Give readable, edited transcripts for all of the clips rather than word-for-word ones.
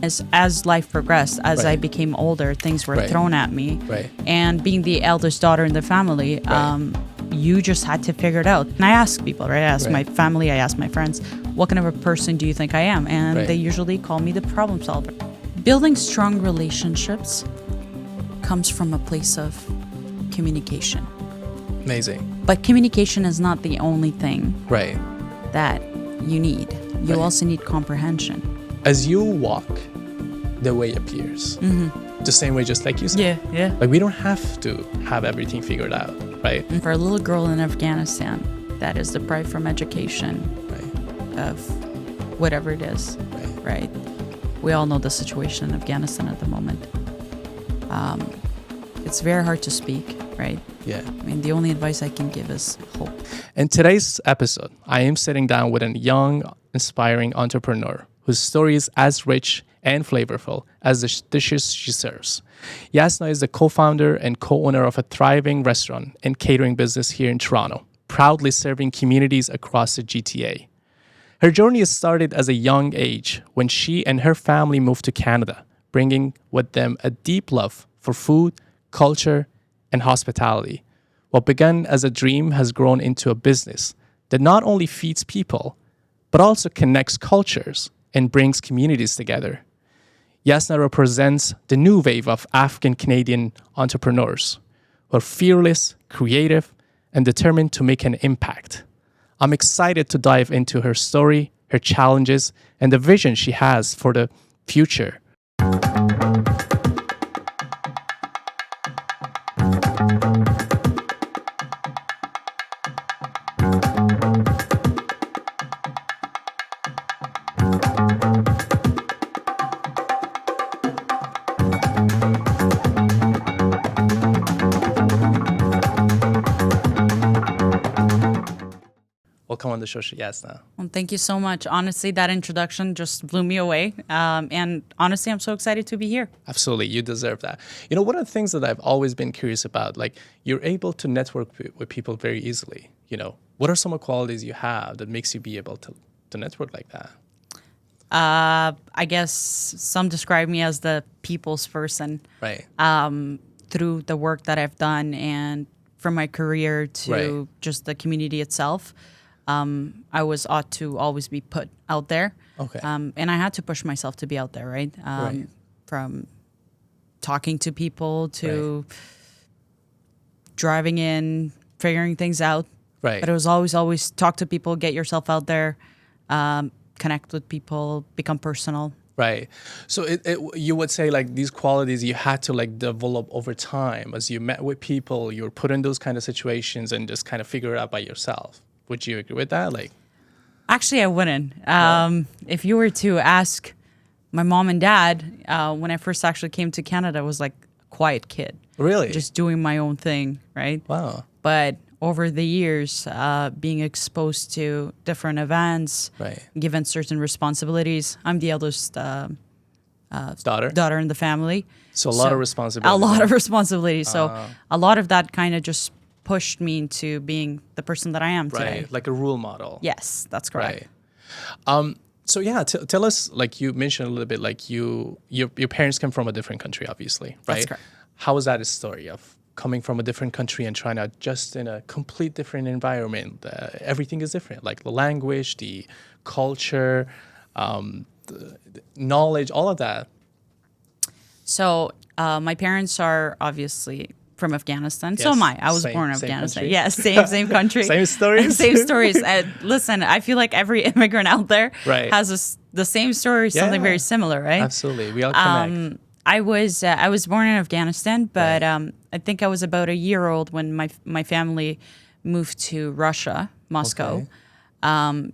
As life progressed, as I Right. became older, things were Right. thrown at me. Right. And being the eldest daughter in the family, you just had to figure it out. And I ask people, right? I ask my Right. family, I ask my friends, what kind of a person do you think I am? And Right. they usually call me the problem solver. Building strong relationships comes from a place of communication. Amazing. But communication is not the only thing Right. that you need. You Right. also need comprehension. As you walk, the way appears. The same way, just like you said. Yeah. Like, we don't have to have everything figured out, right? For a little girl in Afghanistan that is deprived from education, Right. of whatever it is, right? We all know the situation in Afghanistan at the moment. It's very hard to speak, right? Yeah. I mean, the only advice I can give is hope. In today's episode, I am sitting down with a young, inspiring entrepreneur whose story is as rich and flavorful as the dishes she serves. Yasna is the co-founder and co-owner of a thriving restaurant and catering business here in Toronto, proudly serving communities across the GTA. Her journey started as a young age when she and her family moved to Canada, bringing with them a deep love for food, culture, and hospitality. What began as a dream has grown into a business that not only feeds people, but also connects cultures and brings communities together. Yasna represents the new wave of Afghan Canadian entrepreneurs who are fearless, creative, and determined to make an impact. I'm excited to dive into her story, her challenges, and the vision she has for the future. Welcome on the show, Yasna. Well, thank you so much. Honestly, that introduction just blew me away. And honestly, I'm so excited to be here. Absolutely, you deserve that. You know, one of the things that I've always been curious about, like, you're able to network with people very easily. You know, what are some of the qualities you have that makes you be able to network like that? I guess some describe me as the people's person. Right. Through the work that I've done and from my career to Right. just the community itself. I was ought to always be put out there. Okay. And I had to push myself to be out there, right? Right. From talking to people to driving in, figuring things out. Right. But it was always talk to people, get yourself out there, connect with people, become personal. Right. So you would say, like, these qualities you had to, like, develop over time as you met with people, you were put in those kind of situations and just kind of figure it out by yourself. Would you agree with that? Like, Actually, I wouldn't. If you were to ask my mom and dad, when I first actually came to Canada, I was like a quiet kid. really? Just doing my own thing, right? Wow. But over the years, being exposed to different events, Right. given certain responsibilities. I'm the eldest Daughter? in the family. So a lot of responsibility. A lot of responsibility. So a lot of that kind of just pushed me into being the person that I am today. Right. Like a role model. Yes, that's correct. Right. So yeah, tell us, like you mentioned a little bit, like your parents come from a different country, obviously, right? That's correct. How was that a story of coming from a different country and trying to adjust in a complete different environment? Everything is different, like the language, the culture, the knowledge, all of that. So my parents are obviously from Afghanistan. So Yes. am I. I was Same- born in same Afghanistan. country. Yes, same country. Same stories. Same stories. Listen, I feel like every immigrant out there Right. has the same story, something Yeah. very similar, right? Absolutely, we all connect. I was born in Afghanistan, but I think I was about a year old when my family moved to Russia, Moscow,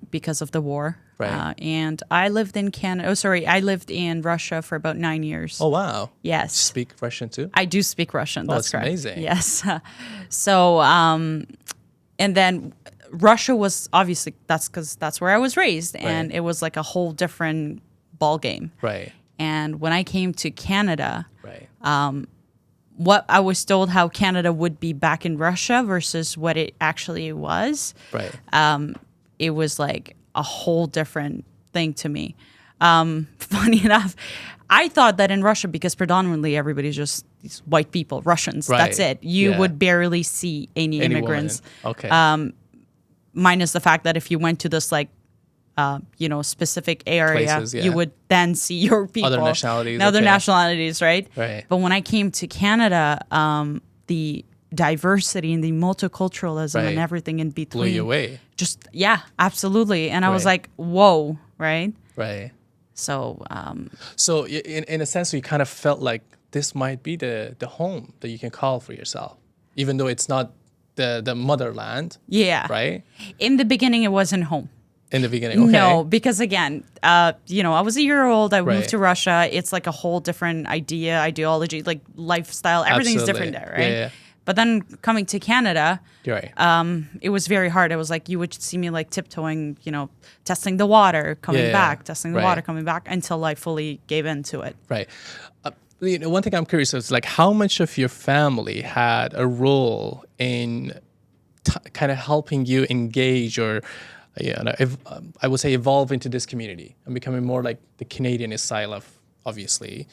because of the war. Right. And I lived in Canada. Oh, sorry, I lived in Russia for about 9 years. Oh wow. Yes. Speak Russian too? I do speak Russian. That's that's correct. amazing. Yes. So, and then Russia was obviously because that's where I was raised, and Right. it was like a whole different ball game. Right. And when I came to Canada, Right. what I was told how Canada would be back in Russia versus what it actually was, Right. it was like a whole different thing to me. Funny enough, I thought that in Russia, because predominantly everybody's just these white people, Russians, that's Right. it. You Yeah. would barely see any Any immigrants. woman. Okay. Minus the fact that if you went to this like specific area, Places, yeah. you would then see your people, Other nationalities, other okay. nationalities, right? Right. But when I came to Canada, the diversity and the multiculturalism Right. and everything in between Blew you away. just absolutely. And I was Right. like, whoa, right? Right. So So in a sense, you kind of felt like this might be the home that you can call for yourself, even though it's not the motherland, yeah, right? in the beginning, it wasn't home. In the beginning, okay. No, because again, I was a year old. I Right. moved to Russia. It's like a whole different ideology, like lifestyle. Everything's Absolutely. different there, right? Yeah. But then coming to Canada, You're right. it was very hard. It was like you would see me like tiptoeing, testing the water, coming Yeah, back, testing the right. water, coming back until I fully gave in to it. Right. One thing I'm curious is like how much of your family had a role in kind of helping you engage or, I would say evolve into this community and becoming more like the Canadian style of, obviously,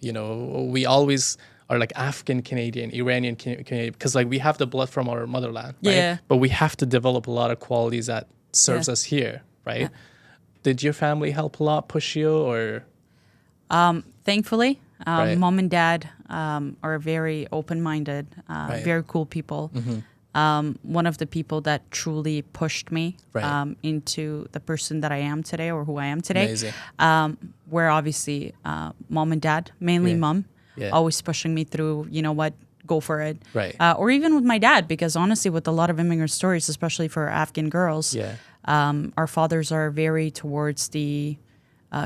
we always are like Afghan Canadian, Iranian Canadian, because like we have the blood from our motherland, right? Yeah. But we have to develop a lot of qualities that serves us here, right? Yeah. Did your family help a lot, push you, or? Thankfully, Right. mom and dad are very open-minded, Right. very cool people. One of the people that truly pushed me Right. into the person that I am today or who I am today. Amazing. Were obviously mom and dad, mainly Yeah. mom, Yeah. always pushing me through, what, go for it. Right. Or even with my dad, because honestly, with a lot of immigrant stories, especially for Afghan girls, Yeah. our fathers are very towards the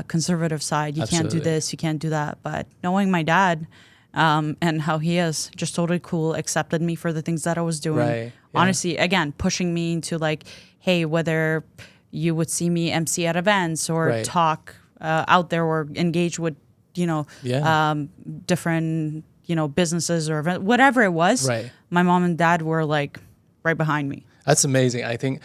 conservative side. You can't do Absolutely. this, you can't do that. But knowing my dad and how he is just totally cool, accepted me for the things that I was doing. Right, yeah. Honestly, again, pushing me into like, hey, whether you would see me MC at events or Right. talk out there or engage with, Yeah. different, businesses or whatever it was. Right. My mom and dad were like right behind me. That's amazing. I think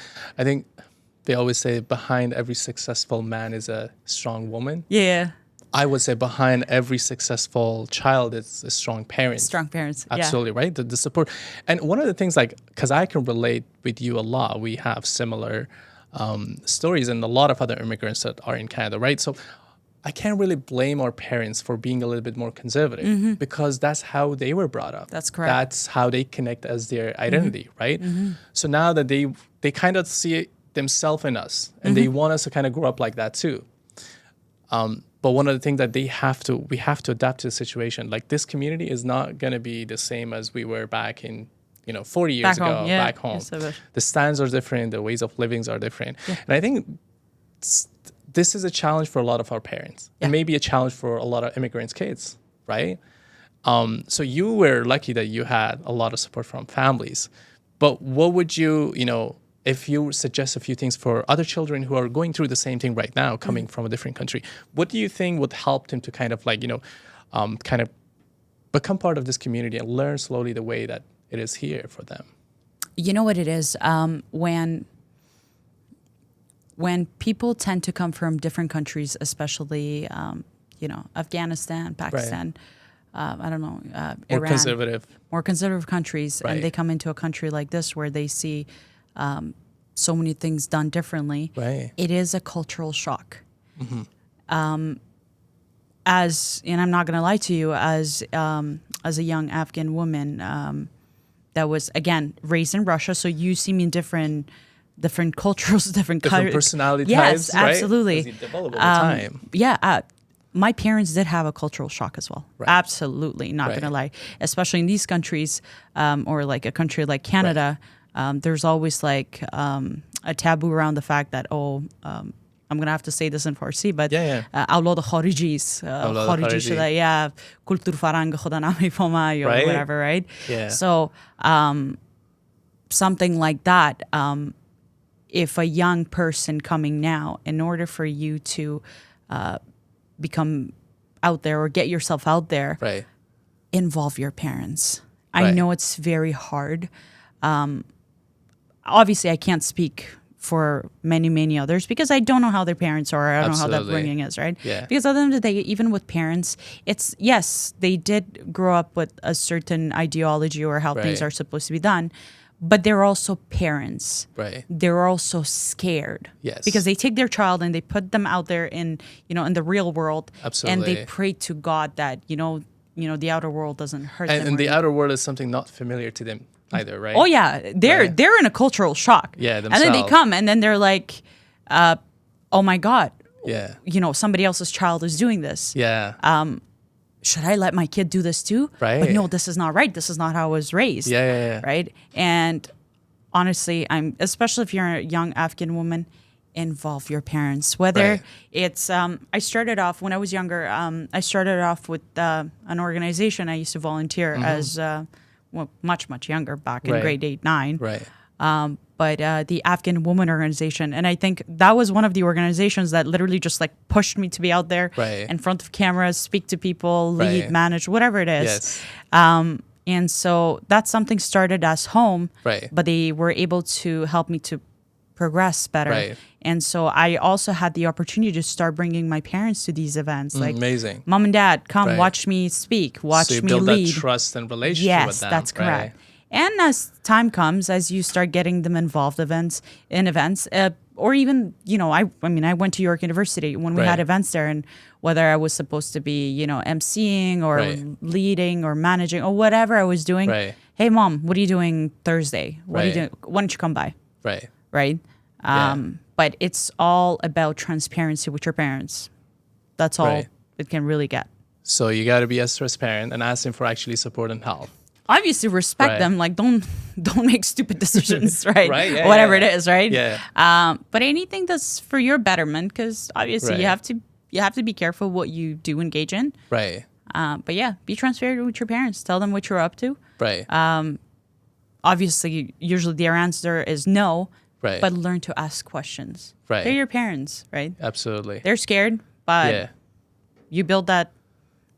they always say behind every successful man is a strong woman. Yeah. I would say behind every successful child is a strong parent. Strong parents. Yeah. Absolutely, right? The support. And one of the things, like, because I can relate with you a lot, we have similar stories and a lot of other immigrants that are in Canada, right? So I can't really blame our parents for being a little bit more conservative because that's how they were brought up. That's correct. That's how they connect as their identity, right? So now that they kind of see themselves in us and they want us to kind of grow up like that too. But one of the things that we have to adapt to the situation. Like this community is not going to be the same as we were back in, 40 years Back ago, home, yeah. back home. Yes, I wish. The stands are different. The ways of living are different. Yeah. And I think this is a challenge for a lot of our parents and maybe a challenge for a lot of immigrants' kids, right? So you were lucky that you had a lot of support from families. But what would you, if you suggest a few things for other children who are going through the same thing right now, coming from a different country, what do you think would help them to kind of like, kind of become part of this community and learn slowly the way that it is here for them? You know what it is? When people tend to come from different countries, especially, Afghanistan, Pakistan, I don't know, More Iran, more conservative countries, Right. and they come into a country like this where they see so many things done differently. Right. It is a cultural shock. And I'm not going to lie to you, as a young Afghan woman that was, again, raised in Russia, so you see me in different cultures, different personality yes, types, right? absolutely. As you develop over time. Yeah, my parents did have a cultural shock as well. Right. Absolutely, not going to lie. Especially in these countries, or like a country like Canada, there's always like a taboo around the fact that, I'm going to have to say this in Farsi, but اولاد خارجیست. خارجی شده یا کلتور فرهنگ خدا نمیفهمه or Right. whatever, right? Yeah. So something like that, if a young person coming now, in order for you to become out there or get yourself out there, Right. involve your parents. I Right. know it's very hard. Obviously, I can't speak for many, many others, because I don't know how their parents are. I don't know how that Absolutely. bringing is, right? Yeah. Because at the end of the day, even with parents, it's, yes, they did grow up with a certain ideology or how things Right. are supposed to be done, but they're also parents. Right. They're also scared. Yes. Because they take their child and they put them out there in, in the real world. And Absolutely. they pray to God that, the outer world doesn't hurt them. And or the anything. outer world is something not familiar to them either, right? Oh yeah, they're in a cultural shock. Yeah, and then they themselves. come and then they're like, "Oh my God, Yeah. somebody else's child is doing this. Yeah. Should I let my kid do this too? Right. But no, this is not right. This is not how I was raised. Yeah. Right. And honestly, especially if you're a young Afghan woman, involve your parents. Whether Right. it's, I started off when I was younger. I started off with an organization. I used to volunteer as much younger, back in Right. grade 8, 9. Right. But the Afghan Women Organization. And I think that was one of the organizations that literally just like pushed me to be out there Right. in front of cameras, speak to people, lead, Right. manage, whatever it is. Yes. And so that's something started as home, Right. but they were able to help me to progress better. Right. And so I also had the opportunity to start bringing my parents to these events. Like, Amazing. Mom and Dad, come Right. watch me speak, watch So you me build lead. that trust and relationship Yes, with them. that's correct. Right. And as time comes, as you start getting them involved in events, or even, I went to York University when we Right. had events there, and whether I was supposed to be, emceeing or Right. leading or managing or whatever I was doing. Right. Hey, Mom, what are you doing Thursday? What are you Right. doing? Why don't you come by? Right. Right. Yeah. But it's all about transparency with your parents. That's all Right. it can really get. So you got to be as transparent and ask them for actually support and help. Obviously respect Right. them. Like don't make stupid decisions, right? Right, yeah, Whatever yeah. it is, right? Yeah. But anything that's for your betterment, because obviously Right. you have to be careful what you do engage in. Right. But yeah, be transparent with your parents. Tell them what you're up to. Right. Obviously, usually their answer is no. Right. But learn to ask questions. Right. They're your parents, right? Absolutely. They're scared, but Yeah. you build that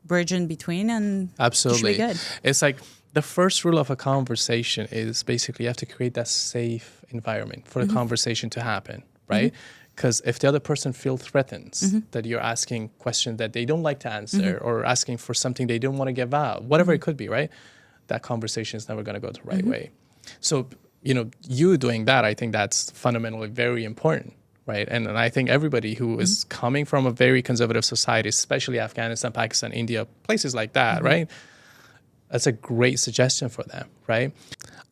bridge in between, and Absolutely. it should be good. It's like the first rule of a conversation is basically you have to create that safe environment for the conversation to happen, right? Because if the other person feels threatened that you're asking questions that they don't like to answer or asking for something they don't want to give out, whatever it could be, right? That conversation is never going to go the right way. So, you doing that, I think that's fundamentally very important, right? And I think everybody who is coming from a very conservative society, especially Afghanistan, Pakistan, India, places like that, right? That's a great suggestion for them, right?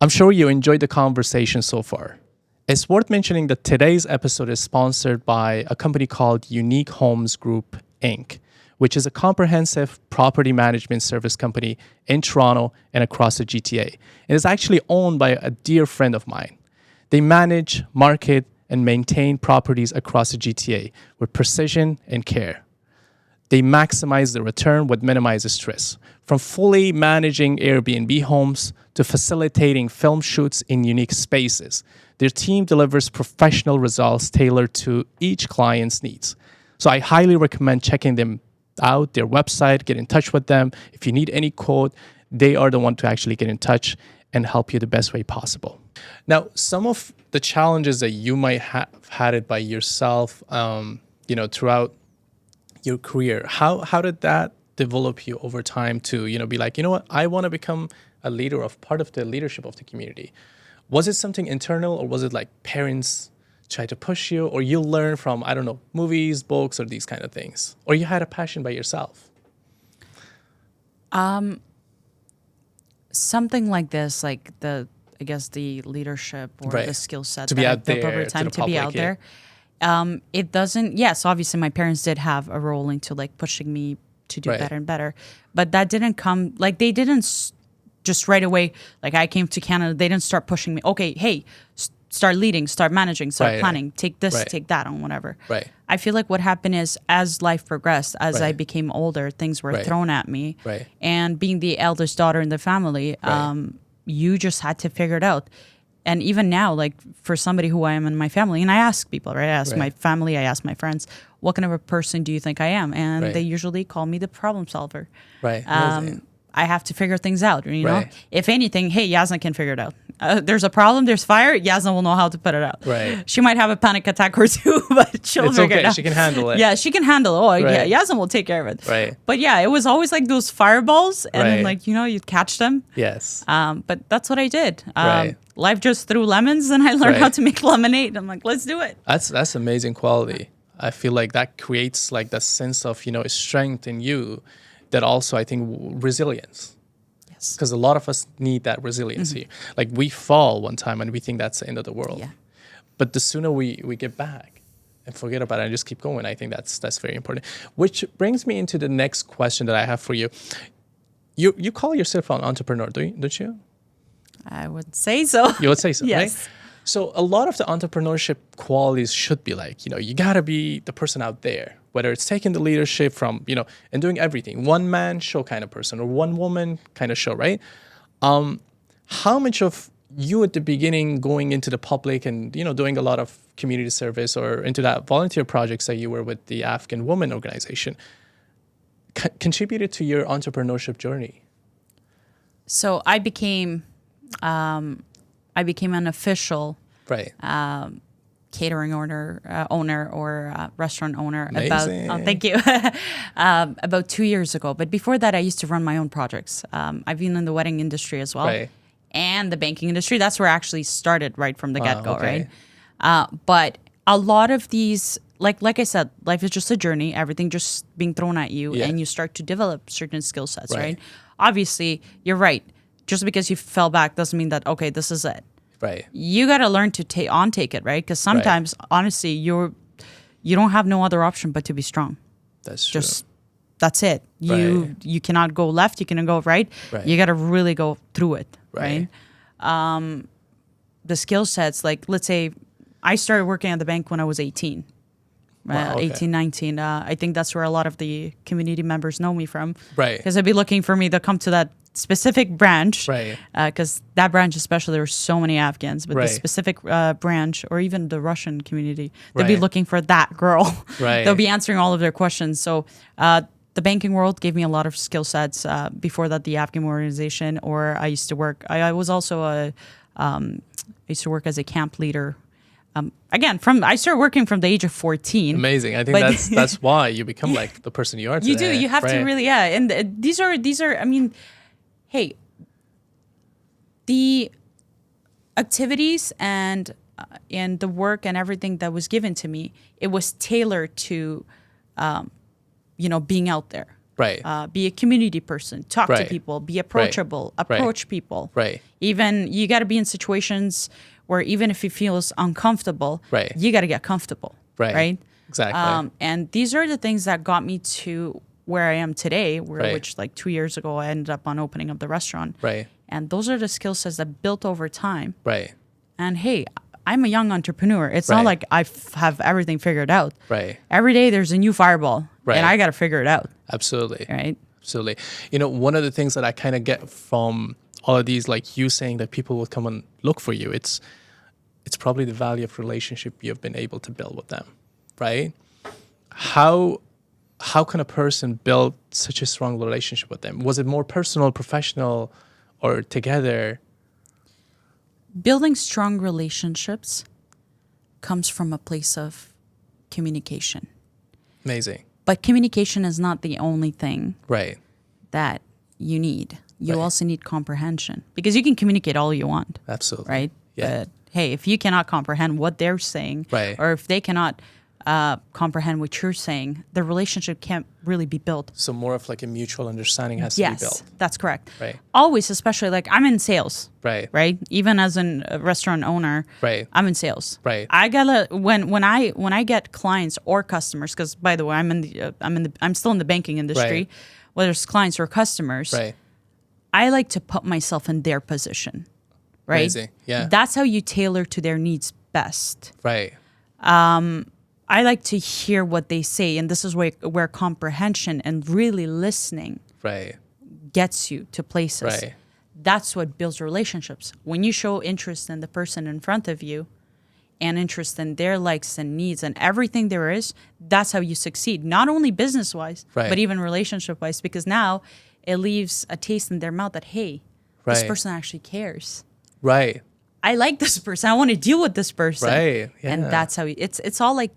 I'm sure you enjoyed the conversation so far. It's worth mentioning that today's episode is sponsored by a company called Unique Homes Group, Inc., which is a comprehensive property management service company in Toronto and across the GTA. It is actually owned by a dear friend of mine. They manage, market, and maintain properties across the GTA with precision and care. They maximize the return with minimized stress. From fully managing Airbnb homes to facilitating film shoots in unique spaces, their team delivers professional results tailored to each client's needs. So I highly recommend checking them out, their website, get in touch with them. If you need any quote, they are the one to actually get in touch and help you the best way possible. Now, some of the challenges that you might have had it by yourself, throughout your career, how did that develop you over time to, be like, you know what, I want to become a leader of part of the leadership of the community? Was it something internal, or was it like parents try to push you, or you learn from, I don't know, movies, books, or these kind of things, or you had a passion by yourself? Something like this, like the leadership or Right. the skill set To be that out I've built there over to time the to be public, out yeah. there. It doesn't. Yes, obviously, my parents did have a role into like pushing me to do Right. better and better, but that didn't come like they didn't just right away. Like I came to Canada, they didn't start pushing me. Okay, hey, start leading, start managing, start Right. planning, take this, Right. take that, on whatever. Right. I feel like what happened is as life progressed, as I Right. became older, things were Right. thrown at me. Right. And being the eldest daughter in the family, Right. you just had to figure it out. And even now, like for somebody who I am in my family, and I ask people, right? I ask Right. my family, I ask my friends, what kind of a person do you think I am? And Right. they usually call me the problem solver. Right. Amazing. I have to figure things out, you know? Right. If anything, hey, Yasna can figure it out. there's a problem, there's fire, Yasna will know how to put it out. Right. She might have a panic attack or two, but she'll It's figure it okay. out. She can handle it. Yeah, she can handle it. Oh, Right. yeah, Yasna will take care of it. Right. But yeah, it was always like those fireballs, and then Right. like, you'd catch them. Yes. But that's what I did. Right. Life just threw lemons, and I learned how Right. to make lemonade. I'm like, let's do it. That's amazing quality. I feel like that creates like that sense of, strength in you that also, I think, resilience. Yes. Because a lot of us need that resiliency. Like we fall one time and we think that's the end of the world. Yeah. But the sooner we get back and forget about it and just keep going, I think that's very important. Which brings me into the next question that I have for you. You call yourself an entrepreneur, don't you? I would say so. You would say so, Yes. right? So a lot of the entrepreneurship qualities should be like, you got to be the person out there, whether it's taking the leadership from, and doing everything. One man show kind of person or one woman kind of show, right? How much of you at the beginning going into the public and, doing a lot of community service or into that volunteer projects that you were with the Afghan women organization contributed to your entrepreneurship journey? So I became an official Right. catering owner or restaurant owner Amazing. thank you about 2 years ago. But before that, I used to run my own projects. I've been in the wedding industry as well, Right. and the banking industry. That's where I actually started right from the get-go, okay. right? But a lot of these, like I said, life is just a journey. Everything just being thrown at you, Yeah. and you start to develop certain skill sets, Right. right? Obviously, you're right. Just because you fell back doesn't mean that, okay, this is it. Right. You got to learn to take it, right? Because sometimes, honestly, you don't have no other option but to be strong. That's true. That's it. You cannot go left. You cannot go right. Right. You got to really go through it, Right. right? The skill sets, like let's say I started working at the bank when I was 18. Wow, okay. 18, 19. I think that's where a lot of the community members know me from. Right. Because they'd be looking for me to come to that specific branch. Right. Because that branch especially, there were so many Afghans, but Right. the specific branch or even the Russian community, they'd be Right. looking for that girl. Right. They'll be answering all of their questions. So the banking world gave me a lot of skill sets. Before that, the Afghan organization, or I used to work. I was also I used to work as a camp leader. Again, I started working from the age of 14. Amazing. I think But- that's why you become like the person you are today. You do. You have to right? really, yeah. And these are. I mean, hey, the activities and the work and everything that was given to me, it was tailored to, being out there. Right. Be a community person, talk to Right. people, be approachable, approach people. Right. Even you got to be in situations where even if it feels uncomfortable, Right. you got to get comfortable. Right. Right. Exactly. And these are the things that got me to where I am today, Right. which like 2 years ago, I ended up on opening up the restaurant. Right. And those are the skill sets that built over time. Right. And hey, I'm a young entrepreneur. It's Right. not like I have everything figured out. Right. Every day there's a new fireball, Right. and I got to figure it out. Absolutely. Right. Absolutely. One of the things that I kind of get from all of these, like you saying that people will come and look for you, it's probably the value of relationship you've been able to build with them, right? How can a person build such a strong relationship with them? Was it more personal, professional, or together? Building strong relationships comes from a place of communication. Amazing. But communication is not the only thing Right. that you need. You Right. also need comprehension, because you can communicate all you want, Absolutely. right? Yeah. But hey, if you cannot comprehend what they're saying, Right. or if they cannot comprehend what you're saying, the relationship can't really be built. So more of like a mutual understanding has to be Yes, built. that's correct. Right. Always, especially like I'm in sales, Right. right? Even as a restaurant owner, Right. I'm in sales. Right. I gotta when I get clients or customers, because by the way, I'm still in the banking industry, Right. whether it's clients or customers. Right. I like to put myself in their position, right? Amazing. Yeah. That's how you tailor to their needs best. Right. I like to hear what they say, and this is where comprehension and really listening Right. gets you to places. Right. That's what builds relationships. When you show interest in the person in front of you and interest in their likes and needs and everything there is, that's how you succeed. Not only business-wise, Right. but even relationship-wise, because now it leaves a taste in their mouth that, hey, this Right. person actually cares. Right. I like this person. I want to deal with this person. Right. Yeah. And that's how it's all like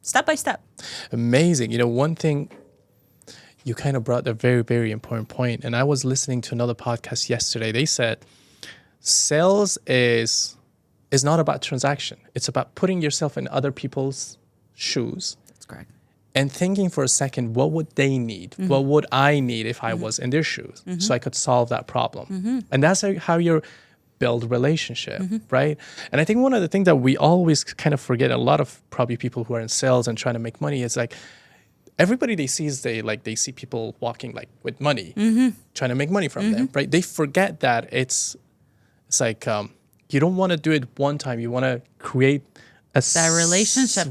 step by step. Amazing. You know, one thing you kind of brought a very, very important point, and I was listening to another podcast yesterday. They said sales is not about transaction. It's about putting yourself in other people's shoes. That's correct. And thinking for a second, what would they need? What would I need if I was in their shoes? So I could solve that problem. And that's how you build relationship, right? And I think one of the things that we always kind of forget, a lot of probably people who are in sales and trying to make money, is like everybody they see is they see people walking like with money, trying to make money from them, right? They forget that it's like you don't want to do it one time. You want to create that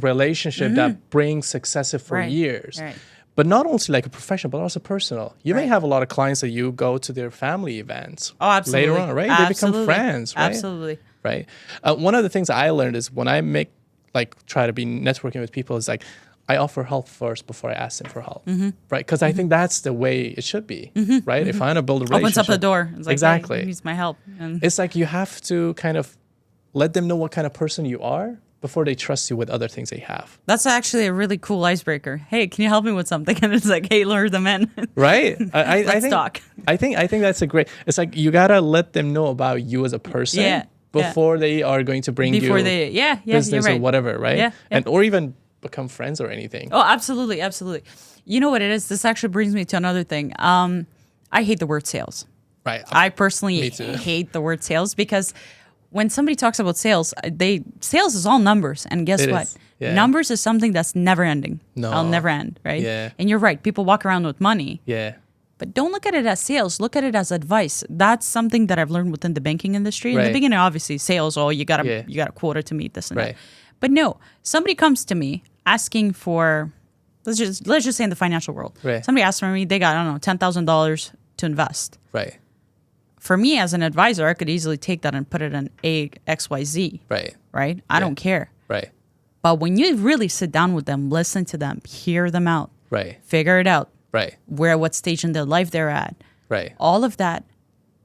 relationship that brings success for years. Right. But not only like a professional, but also personal. You may have a lot of clients that you go to their family events later on, right? They become friends, right? Absolutely. Right. One of the things I learned is when I try to be networking with people is like, I offer help first before I ask them for help, right? Because I think that's the way it should be, right? If I want to build a relationship. Opens up the door. It's like, exactly. Hey, he needs my help. And it's like you have to kind of let them know what kind of person you are before they trust you with other things they have. that's actually a really cool icebreaker. Hey, can you help me with something? And it's like, hey, lure them in. Right? I Let's think, talk. I think that's a great, it's like you got to let them know about you as a person before they are going to bring Before you they, business you're right. or whatever, right? Yeah. And or even become friends or anything. Oh, absolutely. Absolutely. You know what it is? This actually brings me to another thing. I hate the word sales. Right. I personally Me too. hate the word sales because when somebody talks about sales, sales is all numbers. And guess It what? is. Yeah. Numbers is something that's never ending. No. I'll never end, right? Yeah. And you're right. People walk around with money. Yeah. But don't look at it as sales. Look at it as advice. That's something that I've learned within the banking industry. In Right. the beginning, obviously, sales. Oh, you got a quota to meet this and Right. that. But no, somebody comes to me asking for, let's just say in the financial world, Right. somebody asks for me, they got $10,000 to invest. Right. For me as an advisor, I could easily take that and put it in XYZ. Right. Right? I don't care. Right. But when you really sit down with them, listen to them, hear them out, Right. figure it out, Right. what stage in their life they're at, Right. all of that,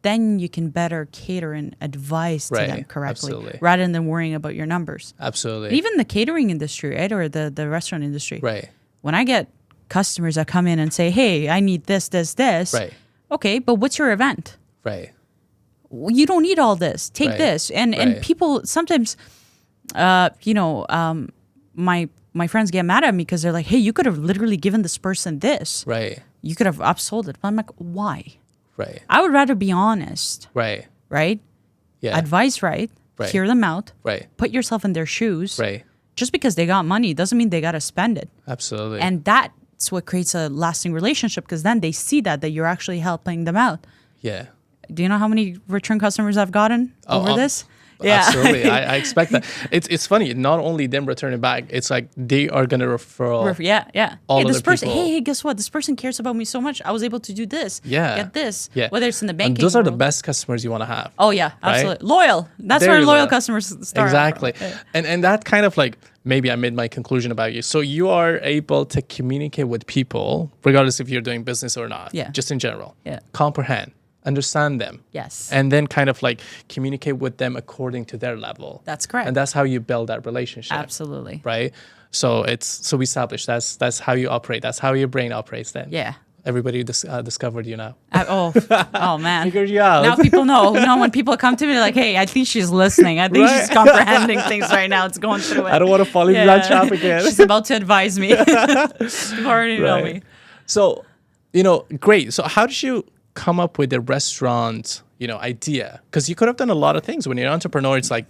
then you can better cater and advise to Right. them correctly Absolutely. rather than worrying about your numbers. Absolutely. Even the catering industry, right? Or the restaurant industry. Right. When I get customers that come in and say, hey, I need this. Right. Okay, but what's your event? Right. You don't need all this. Take Right. this. And Right. people sometimes, my friends get mad at me because they're like, hey, you could have literally given this person this. Right. You could have upsold it. But I'm like, why? Right. I would rather be honest, Right. right? Yeah. Advise right, Right. hear them out, Right. put yourself in their shoes. Right. Just because they got money doesn't mean they got to spend it. Absolutely. And that's what creates a lasting relationship because then they see that you're actually helping them out. yeah. Do you know how many return customers I've gotten over this? Absolutely. I expect that. It's funny. Not only them returning back, it's like they are going to refer All all hey, this other person. people. Hey, guess what? This person cares about me so much. I was able to do this. Yeah. Get this. Yeah. Whether it's in the banking. And those are the world. best customers you want to have. Oh yeah, absolutely. Loyal. That's Very where loyal loyal. customers start. Exactly. From. Yeah. And that kind of like, maybe I made my conclusion about you. So you are able to communicate with people, regardless if you're doing business or not. Yeah. Just in general. Yeah. Comprehend, understand them. Yes. And then kind of like communicate with them according to their level. That's correct. And that's how you build that relationship. Absolutely. Right? So we established that's how you operate. That's how your brain operates then. Yeah. Everybody discovered you now. Oh man. Figured you out. Now people know. When people come to me, they're like, hey, I think she's listening. I think she's comprehending things right now. It's going through it. I don't want to fall into that trap again. She's about to advise me. You already know me. So, great. So how did you come up with the restaurant, idea? Because you could have done a lot of things. When you're an entrepreneur, it's like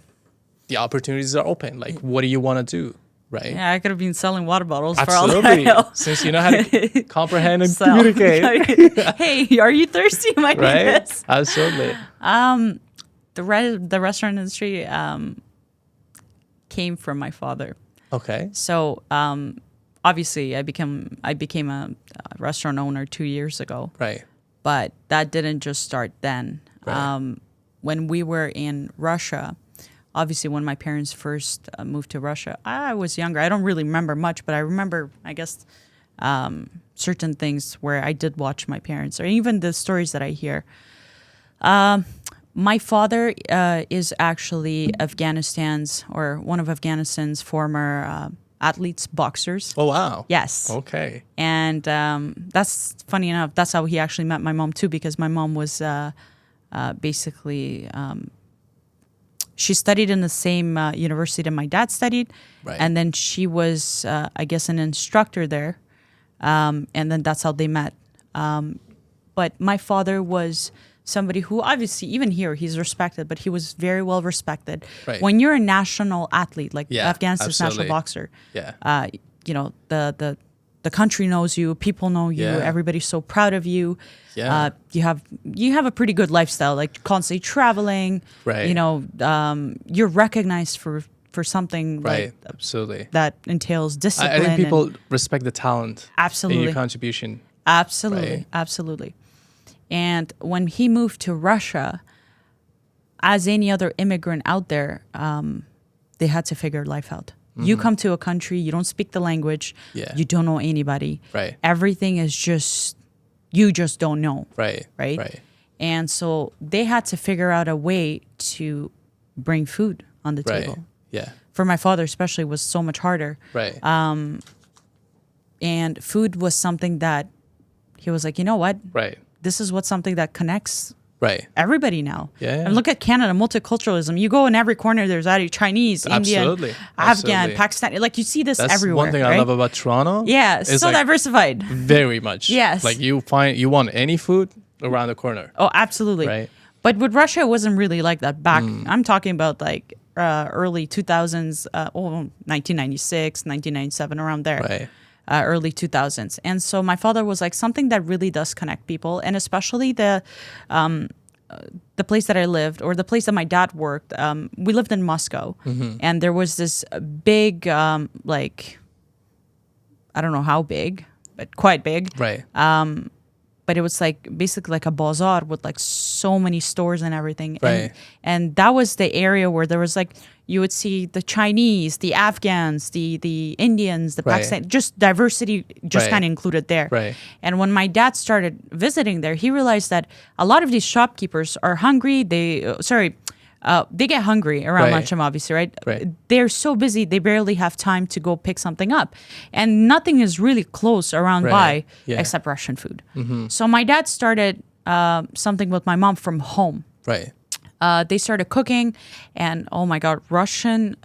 the opportunities are open. Like, what do you want to do? Right? Yeah, I could have been selling water bottles Absolutely. for all that I know. Since you know how to comprehend and Sell. communicate. Hey, are you thirsty? You might need Right? this. Absolutely. The restaurant industry came from my father. Okay. So obviously, I became a restaurant owner 2 years ago. Right. But that didn't just start then. Right. When we were in Russia, obviously when my parents first moved to Russia, I was younger. I don't really remember much, but I remember, I guess, certain things where I did watch my parents, or even the stories that I hear. My father is actually Afghanistan's or one of Afghanistan's former athletes, boxers. Oh, wow. Yes. Okay. And that's funny enough. That's how he actually met my mom too, because my mom was basically she studied in the same university that my dad studied, Right. and then she was, I guess, an instructor there, and then that's how they met. But my father was somebody who obviously, even here, he's respected, but he was very well respected. Right. When you're a national athlete, like Yeah, Afghanistan's absolutely. national boxer, Yeah. you know, the country knows you, people know you, Yeah. everybody's so proud of you. Yeah. You have a pretty good lifestyle, like constantly traveling. Right. You know, you're recognized for something Right. like Absolutely. that entails discipline. I think and- people respect the talent in Absolutely. your contribution. Absolutely, Right. absolutely. And when he moved to Russia, as any other immigrant out there, they had to figure life out. You come to a country, you don't speak the language, Yeah. you don't know anybody. Right. Everything is just, you just don't know. Right. Right? Right. And so they had to figure out a way to bring food on the Right. table. Yeah. For my father especially, was so much harder. Right. And food was something that he was like, you know what? right. This is what's something that connects Right. everybody now. Yeah. And look at Canada, multiculturalism. You go in every corner, there's either Chinese, Indian, Absolutely. Afghan, Absolutely. Pakistani. Like you see this That's everywhere. one thing right? I love about Toronto. Yeah, It's so like diversified. very much. Yes. Like you want any food around the corner. Oh, absolutely. Right. But with Russia, it wasn't really like that. Back, I'm talking about like early 2000s, 1996, 1997, around there. Right. Early 2000s. And so my father was like, something that really does connect people, and especially the place that I lived, or the place that my dad worked. We lived in Moscow, and there was this big, like, I don't know how big, but quite big. Right. But it was like basically like a bazaar with like so many stores and everything. Right. And that was the area where there was like, you would see the Chinese, the Afghans, the Indians, the Right. Pakistan, just diversity just Right. kind of included there. Right. And when my dad started visiting there, he realized that a lot of these shopkeepers are hungry. They get hungry around Right. lunchtime, obviously, right? Right. They're so busy, they barely have time to go pick something up. And nothing is really close around Right. by Yeah. except Russian food. So my dad started something with my mom from home. Right. They started cooking, and oh my God, Russian,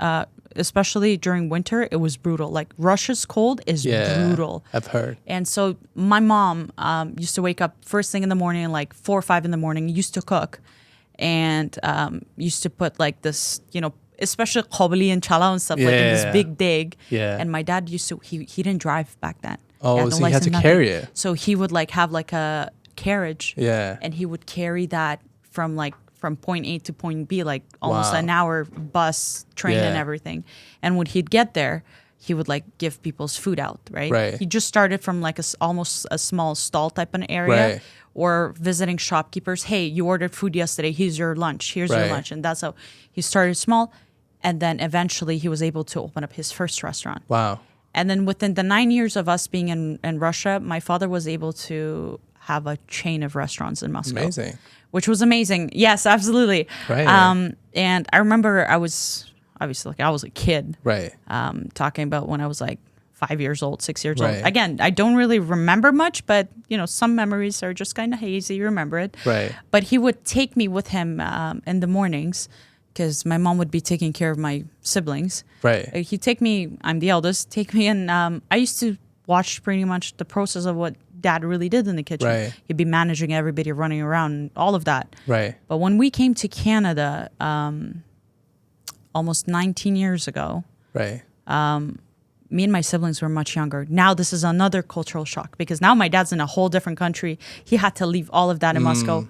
especially during winter, it was brutal. Like Russia's cold is Yeah. brutal. I've heard. And so my mom used to wake up first thing in the morning, like 4 or 5 in the morning, used to cook, and used to put like this, especially kobli and chala and stuff, like in this Yeah. big dig. Yeah. And my dad used to, he didn't drive back then. Oh, had no so he had license, to nothing. carry it. So he would like have like a carriage. Yeah. And he would carry that from point A to point B, like almost Wow. an hour bus, train, and Yeah. everything. And when he'd get there, he would like give people's food out, right? Right. He just started from like almost a small stall type of area, Right. or visiting shopkeepers. Hey, you ordered food yesterday. Here's your lunch. Here's your Right. lunch. And that's how he started small. And then eventually he was able to open up his first restaurant. Wow. And then within the 9 years of us being in Russia, my father was able to have a chain of restaurants in Moscow. Amazing. Which was amazing. Yes, absolutely. Right. And I remember I was obviously I was a kid, Right. talking about when I was like 5 years old, 6 years Right. old. Again, I don't really remember much, but some memories are just kind of hazy. You remember it. Right. But he would take me with him in the mornings, because my mom would be taking care of my siblings. Right. He'd take me, I'm the eldest, take me in. I used to watch pretty much the process of what dad really did in the kitchen. Right. He'd be managing everybody, running around, all of that. Right. But when we came to Canada almost 19 years ago, Right. me and my siblings were much younger. Now this is another cultural shock, because now my dad's in a whole different country. He had to leave all of that in Moscow,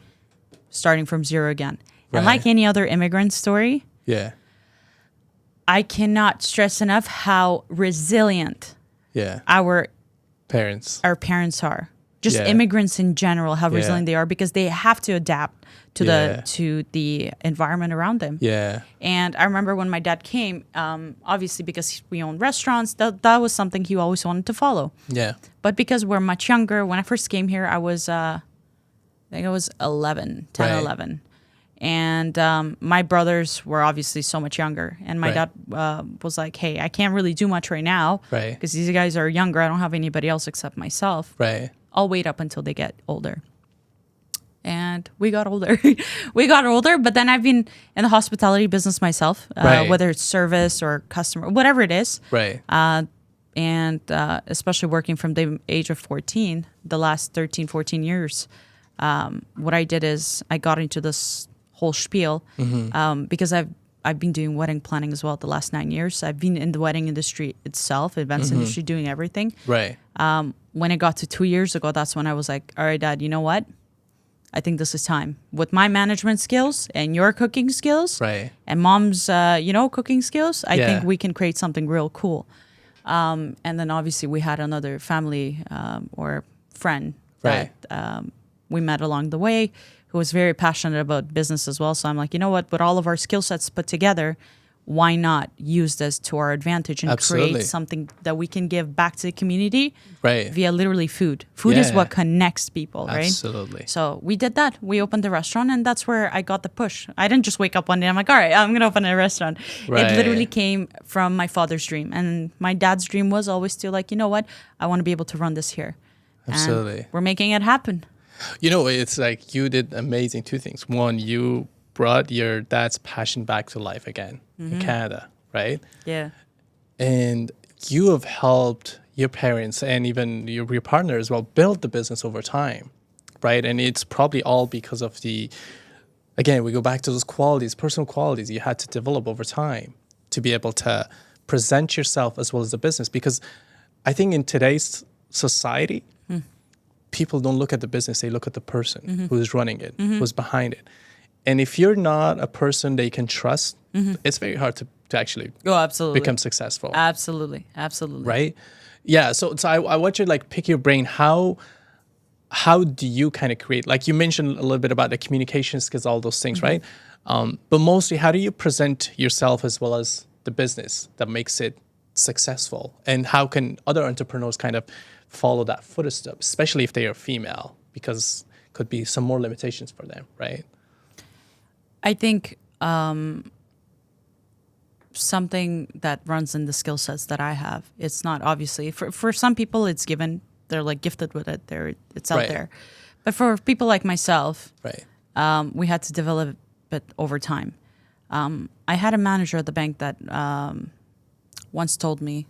starting from zero again. And Right. like any other immigrant story, Yeah. I cannot stress enough how resilient Yeah. our Parents. parents are. Just Yeah. immigrants in general, how Yeah. resilient they are, because they have to adapt to Yeah. the environment around them. Yeah. And I remember when my dad came, obviously because we own restaurants, that was something he always wanted to follow. Yeah. But because we're much younger, when I first came here, I think I was 11, 10 or Right. 11. And my brothers were obviously so much younger. And my dad was like, hey, I can't really do much right now because these guys are younger. I don't have anybody else except myself. I'll wait up until they get older. And we got older. But then I've been in the hospitality business myself, whether it's service or customer, whatever it is. And especially working from the age of 14, the last 13, 14 years, what I did is I got into this whole spiel because I've been doing wedding planning as well the last 9 years. I've been in the wedding industry itself, events industry, doing everything. When it got to 2 years ago, that's when I was like, all right, Dad, you know what? I think this is time. With my management skills and your cooking skills and Mom's, cooking skills, I think we can create something real cool. And then obviously we had another family or friend that we met along the way who was very passionate about business as well. So I'm like, you know what? With all of our skill sets put together, why not use this to our advantage and create something that we can give back to the community via literally food. Food is what connects people, right? So we did that. We opened the restaurant, and that's where I got the push. I didn't just wake up one day, I'm like, all right, I'm going to open a restaurant. It literally came from my father's dream. And my dad's dream was always to like, you know what? I want to be able to run this here. And we're making it happen. You know, it's like you did amazing two things. One, you brought your dad's passion back to life again in Canada, right? And you have helped your parents and even your partner as well build the business over time, right? And it's probably all because of again, we go back to those qualities, personal qualities you had to develop over time to be able to present yourself as well as the business. Because I think in today's society, people don't look at the business, they look at the person who's running it, who's behind it. And if you're not a person they can trust, it's very hard to actually become successful. Absolutely. Right? Yeah. So I want you to like pick your brain. How do you kind of create, like you mentioned a little bit about the communication skills, all those things, right? But mostly, how do you present yourself as well as the business that makes it successful? And how can other entrepreneurs kind of follow that footstep, especially if they are female, because could be some more limitations for them, right? I think something that runs in the skill sets that I have, it's not obviously, for some people it's given, they're like gifted with it, it's out there. But for people like myself, we had to develop it over time. I had a manager at the bank that once told me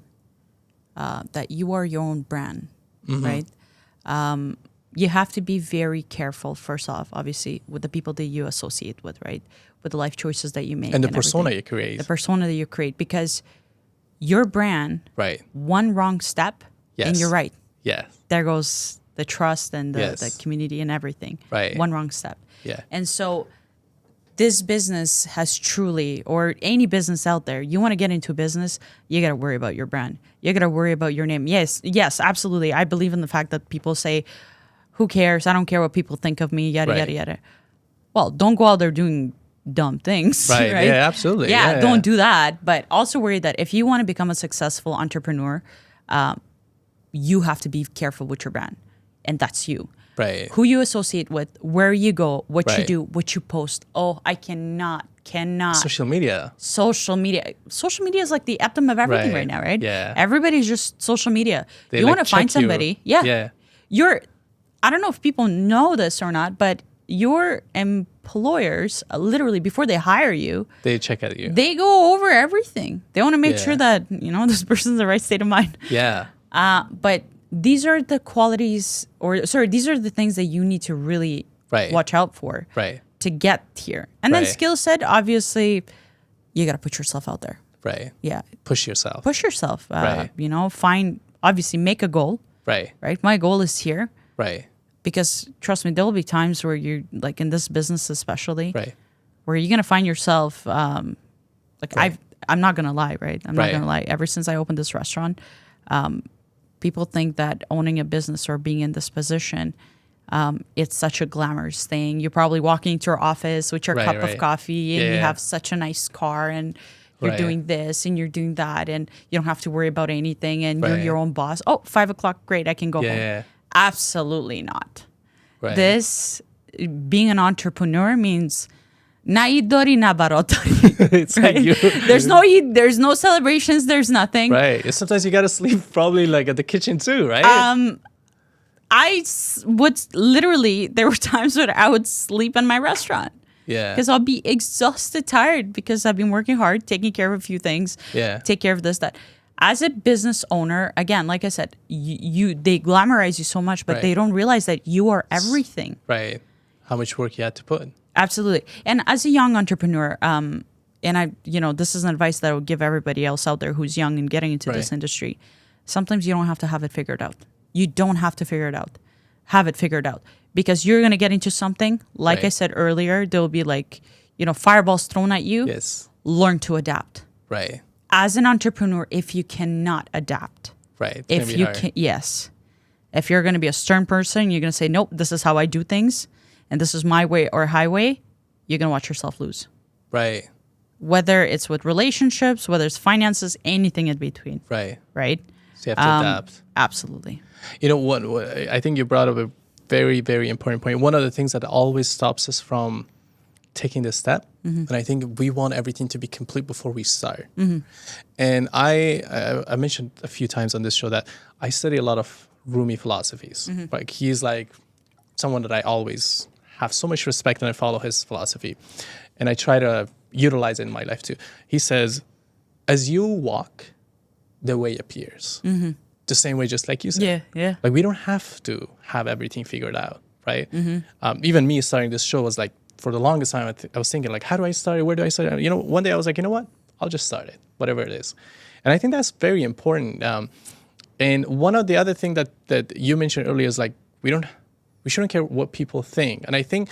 that you are your own brand, right? You have to be very careful, first off, obviously, with the people that you associate with, right? With the life choices that you make. And the persona you create. The persona that you create. Because your brand, one wrong step, and you're right. There goes the trust and the community and everything. One wrong step. And so this business has truly, or any business out there, you want to get into a business, you got to worry about your brand. You got to worry about your name. Yes, absolutely. I believe in the fact that people say, who cares? I don't care what people think of me, yada, yada, yada. Well, don't go out there doing dumb things. Right? Yeah, absolutely. Yeah, don't do that. But also worry that if you want to become a successful entrepreneur, you have to be careful with your brand. And that's you. Who you associate with, where you go, what you do, what you post. Oh, I cannot. Social media. Social media is like the epitome of everything right now, right? Yeah. Everybody's just social media. You want to find somebody. I don't know if people know this or not, but your employers, literally before they hire you, they check out you. They go over everything. They want to make sure that, this person's in the right state of mind. But these are the qualities, these are the things that you need to really watch out for to get here. And then skill set, obviously, you got to put yourself out there. Push yourself. Obviously, make a goal. My goal is here. Because trust me, there will be times where you're like in this business, especially, where you're gonna find yourself. I'm not gonna lie, I'm not gonna lie. Ever since I opened this restaurant, people think that owning a business or being in this position, it's such a glamorous thing. You're probably walking into your office with your cup of coffee, and you have such a nice car, and you're doing this and you're doing that, and you don't have to worry about anything, and you're your own boss. Oh, 5 o'clock, great, I can go home. Absolutely not. This, being an entrepreneur means Na Eid dori, na barot dori. It's like you. There's no Eid, there's no celebrations, there's nothing. Right. Sometimes you gotta sleep probably like at the kitchen too, right? Would literally, there were times when I would sleep in my restaurant. Yeah. Because I'll be exhausted, tired, because I've been working hard, taking care of a few things. Yeah. Take care of this, that. As a business owner, again, like I said, they glamorize you so much, but Right. they don't realize that you are everything. Right. How much work you had to put. Absolutely. And as a young entrepreneur, and this is an advice that I would give everybody else out there who's young and getting into this Right. industry. Sometimes you don't have to have it figured out. You don't have to figure it out. Have it figured out. Because you're going to get into something, like Right. I said earlier, there'll be like, fireballs thrown at you. Yes. Learn to adapt. Right. As an entrepreneur, if you cannot adapt, Right. if you can, yes, if you're going to be a stern person, you're going to say, nope, this is how I do things, and this is my way or highway, you're going to watch yourself lose. Right. Whether it's with relationships, whether it's finances, anything in between. Right. Right? So you have to adapt. Absolutely. You know what? I think you brought up a very, very important point. One of the things that always stops us from taking this step, and I think we want everything to be complete before we start. And I mentioned a few times on this show that I study a lot of Rumi philosophies. Like he's like someone that I always have so much respect, and I follow his philosophy, and I try to utilize it in my life too. He says, as you walk, the way appears. The same way, just like you said. Yeah, yeah. Like we don't have to have everything figured out, right? Even me starting this show was like, for the longest time, I was thinking like, how do I start it? Where do I start it? One day I was like, you know what? I'll just start it, whatever it is. And I think that's very important. And one of the other thing that you mentioned earlier is like, we shouldn't care what people think. And I think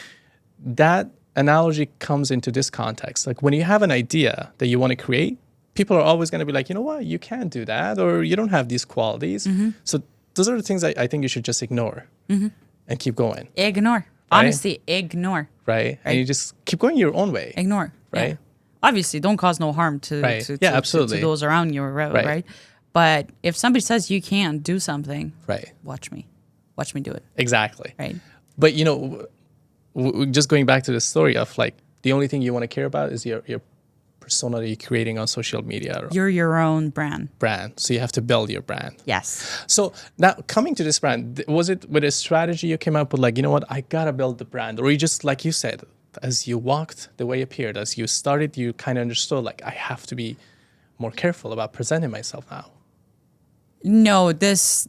that analogy comes into this context. Like when you have an idea that you want to create, people are always going to be like, you know what, you can't do that, or you don't have these qualities. So those are the things I think you should just ignore and keep going. Ignore. Right? Honestly, ignore. Right? And you just keep going your own way. Ignore. Right? Yeah. Obviously, don't cause no harm to, Right. to, Yeah, to, absolutely. to those around you, right? But if somebody says you can't do something, Right. watch me do it. Exactly. Right. But, just going back to the story of like, the only thing you want to care about is your persona that you're creating on social media or You're your own brand. brand. So you have to build your brand. Yes. So now coming to this brand, was it with a strategy you came up with like, you know what, I gotta build the brand? Or you just, like you said, as you walked, the way it appeared, as you started, you kind of understood like, I have to be more careful about presenting myself now. No, this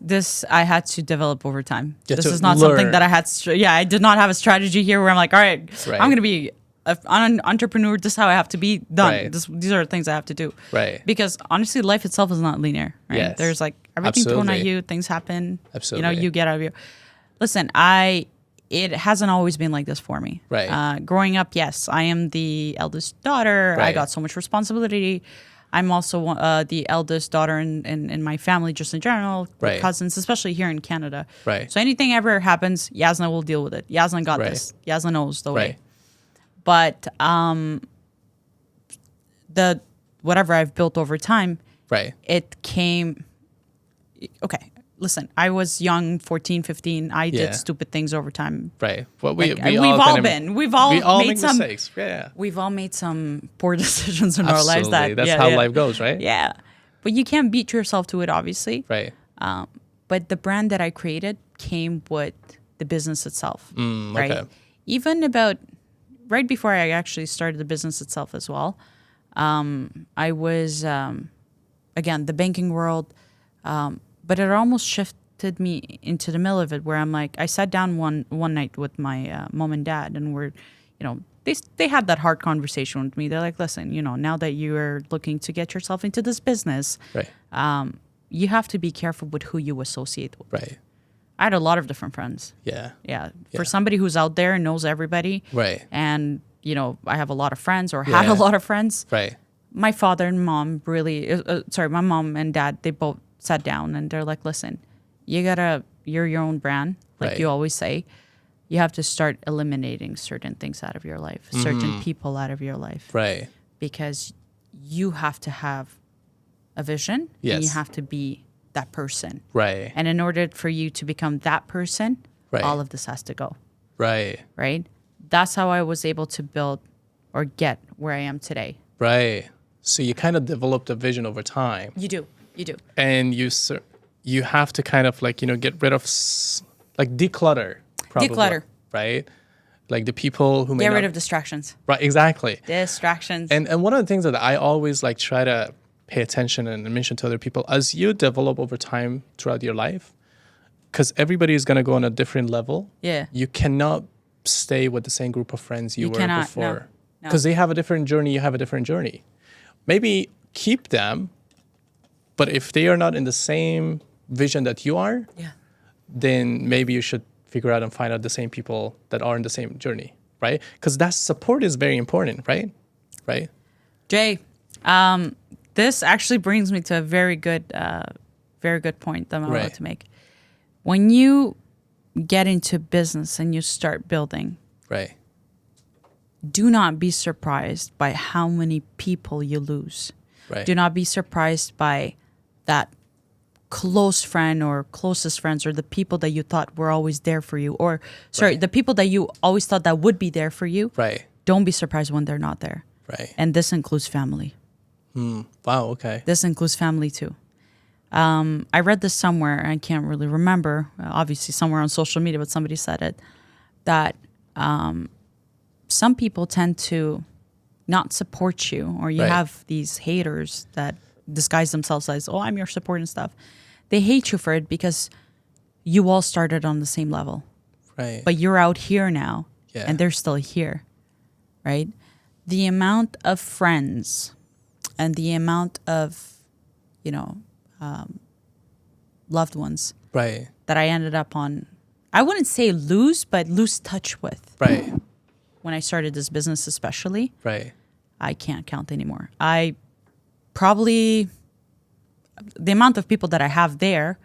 I had to develop over time. You had This to is not learn. something that I had. I did not have a strategy here where I'm like, all right, Right. I'm going to be an entrepreneur. This is how I have to be done. Right. These are the things I have to do. Right. Because honestly, life itself is not linear. Right. Yes. There's like everything thrown at Absolutely. you. Things happen. Absolutely. You get out of your. Listen, it hasn't always been like this for me. Right. Growing up, yes, I am the eldest daughter. I Right. got so much responsibility. I'm also the eldest daughter in my family, just in general, with Right. cousins, especially here in Canada. Right. So anything ever happens, Yasna will deal with it. Yasna got Right. this. Yasna knows the way. Right. But the whatever I've built over time, Right. it came. Okay, listen, I was young, 14, 15. I Yeah. did stupid things over time. Right. Well, We've we all kind of- been. We've all we made make some. mistakes. Yeah. We've all made some poor decisions in our lives. Absolutely. That's yeah, how yeah. life goes, right? Yeah, but you can't beat yourself to it, obviously. Right. But the brand that I created came with the business itself, right? okay. Even about right before I actually started the business itself as well, I was again the banking world, but it almost shifted me into the middle of it, where I'm like, I sat down one night with my mom and dad, and they had that hard conversation with me. They're like, listen, now that you're looking to get yourself into this business, Right. you have to be careful with who you associate with. Right. I had a lot of different friends. Yeah. Yeah. Yeah. For somebody who's out there and knows everybody. Right. And, I have a lot of friends or had Yeah. a lot of friends. Right. My father and mom my mom and dad, they both sat down and they're like, listen, you're your own brand. Like Right. you always say, you have to start eliminating certain things out of your life, certain people out of your life. Right. Because you have to have a vision Yes. and you have to be that person. Right. And in order for you to become that person, Right. all of this has to go, Right. right? That's how I was able to build or get where I am today. Right. So you kind of developed a vision over time. You do. And you have to kind of like, get rid of, like declutter. Probably, Declutter. Right? Like the people who may Get rid of distractions. Right, exactly. Distractions. And one of the things that I always like try to pay attention and mention to other people as you develop over time throughout your life, because everybody is going to go on a different level. Yeah. You cannot stay with the same group of friends you were cannot, before. no. Because they have a different journey, you have a different journey. Maybe keep them, but if they are not in the same vision that you are, then maybe you should figure out and find out the same people that are in the same journey, right? Because that support is very important, right? Right? Jay, this actually brings me to a very good point that I'm about to make. When you get into business and you start building, right, do not be surprised by how many people you lose. Right. Do not be surprised by that close friend or closest friends or the people that you thought were always there for you, or the people that you always thought that would be there for you. Right. Don't be surprised when they're not there. Right. And this includes family. Wow. Okay. This includes family too. I read this somewhere, I can't really remember, obviously somewhere on social media, but somebody said it, that some people tend to not support you, or you have these haters that disguise themselves as, oh, I'm your support and stuff. They hate you for it because you all started on the same level. Right. But you're out here now, and they're still here, right? The amount of friends and the amount of, loved ones that I ended up on, I wouldn't say lose touch with. Right. When I started this business especially. Right. I can't count anymore. I probably, the amount of people that I have there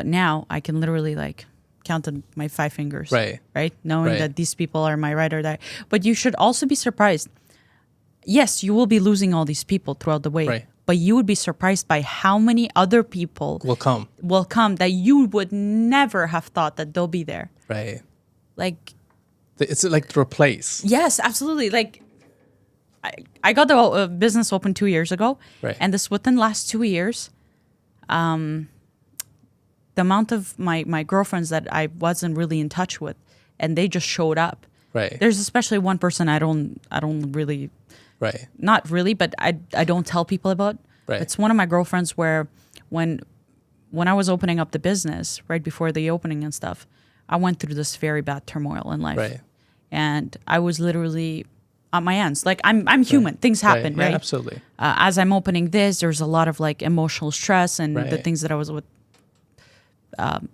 now, I can literally like count on my 5 fingers. Right. Right? Knowing that these people are my ride or die. But you should also be surprised. Yes, you will be losing all these people throughout the way. Right. But you would be surprised by how many other people will come that you would never have thought that they'll be there. Right. Like, it's like to replace. Yes, absolutely. Like, I got the business open 2 years ago, and this within the last 2 years, the amount of my girlfriends that I wasn't really in touch with, and they just showed up. Right. There's especially one person I don't really, not really, but I don't tell people about. Right. It's one of my girlfriends where when I was opening up the business right before the opening and stuff, I went through this very bad turmoil in life. Right. And I was literally on my ends. Like, I'm human. Things happen, right? Yeah, absolutely. As I'm opening this, there's a lot of like emotional stress and the things that I was with,